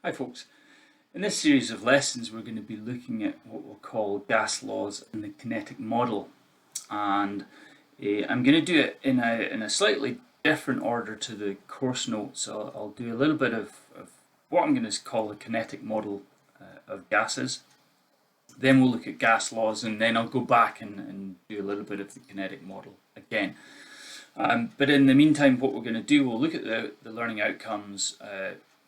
Hi folks, in this series of lessons we're going to be looking at what we'll call gas laws and the kinetic model, and I'm going to do it in a slightly different order to the course notes. So I'll do a little bit of what I'm going to call the kinetic model of gases, then we'll look at gas laws, and then I'll go back and do a little bit of the kinetic model again. But in the meantime, what we're going to do, we'll look at the learning outcomes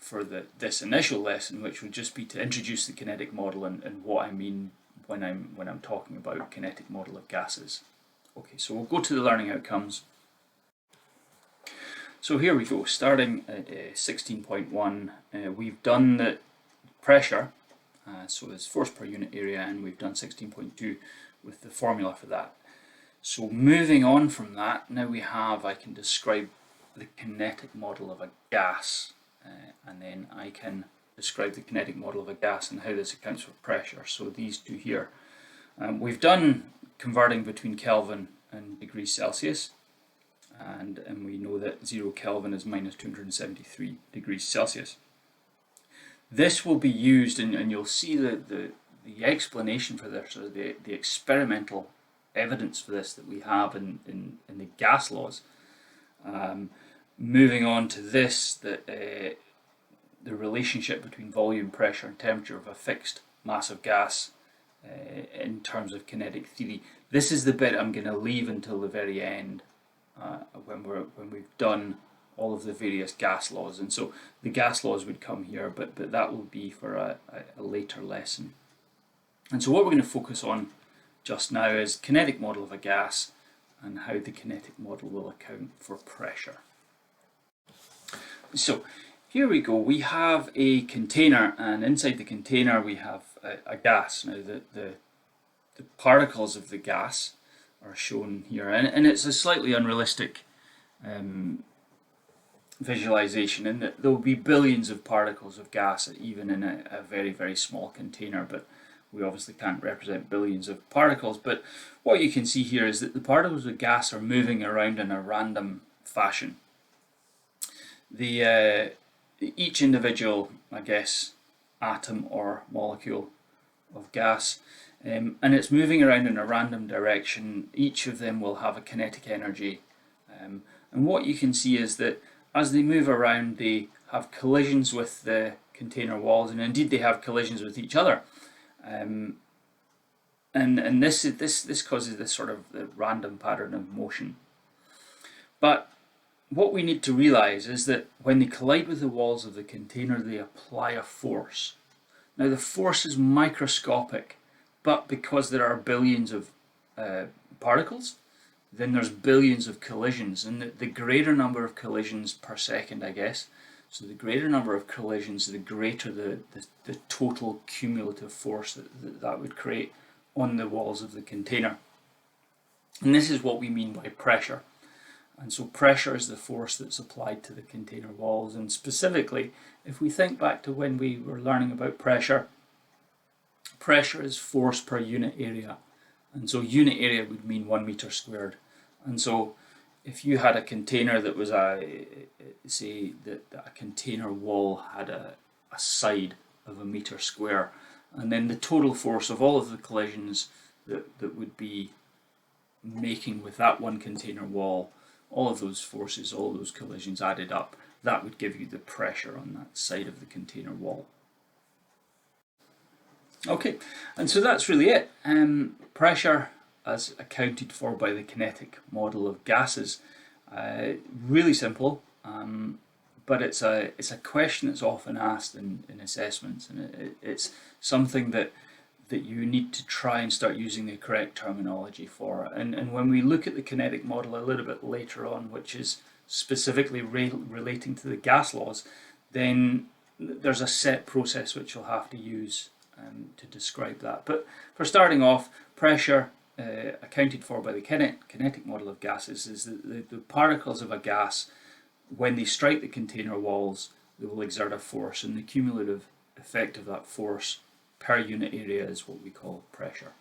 for this initial lesson, which would just be to introduce the kinetic model and what I mean when I'm talking about kinetic model of gases. Okay, so we'll go to the learning outcomes. So here we go, starting at 16.1, we've done the pressure, so it's force per unit area, and we've done 16.2 with the formula for that. So moving on from that, now I can describe the kinetic model of a gas, and then I can describe the kinetic model of a gas and how this accounts for pressure. So these two here. We've done converting between Kelvin and degrees Celsius, and we know that 0 Kelvin is minus 273 degrees Celsius. This will be used, and you'll see the explanation for this, or the experimental evidence for this that we have in the gas laws. Moving on to this, the relationship between volume, pressure and temperature of a fixed mass of gas in terms of kinetic theory. This is the bit I'm going to leave until the very end, when we've done all of the various gas laws, and so the gas laws would come here, but that will be for a later lesson. And so what we're going to focus on just now is kinetic model of a gas and how the kinetic model will account for pressure. So here we go, we have a container, and inside the container we have a gas. Now the particles of the gas are shown here, and it's a slightly unrealistic visualization in that there will be billions of particles of gas even in a very, very small container, but we obviously can't represent billions of particles. But what you can see here is that the particles of gas are moving around in a random fashion. Each individual, I guess, atom or molecule of gas, and it's moving around in a random direction. Each of them will have a kinetic energy, and what you can see is that as they move around, they have collisions with the container walls, and indeed they have collisions with each other. And this causes this sort of the random pattern of motion. But what we need to realize is that when they collide with the walls of the container, they apply a force. Now the force is microscopic, but because there are billions of particles, then there's billions of collisions, and the greater number of collisions per second, I guess, so the greater number of collisions, the greater the total cumulative force that would create on the walls of the container. And this is what we mean by pressure. And so pressure is the force that's applied to the container walls. And specifically, if we think back to when we were learning about pressure, pressure is force per unit area. And so unit area would mean 1 meter squared. And so if you had a container that was say that a container wall had a side of 1 meter square, and then the total force of all of the collisions that would be making with that one container wall, all of those forces, all of those collisions added up, that would give you the pressure on that side of the container wall. Okay, and so that's really it. Pressure as accounted for by the kinetic model of gases. Really simple, but it's a question that's often asked in assessments, and it's something that you need to try and start using the correct terminology for. And when we look at the kinetic model a little bit later on, which is specifically relating to the gas laws, then there's a set process which you'll have to use to describe that. But for starting off, pressure accounted for by the kinetic model of gases is that the particles of a gas, when they strike the container walls, they will exert a force, and the cumulative effect of that force per unit area is what we call pressure.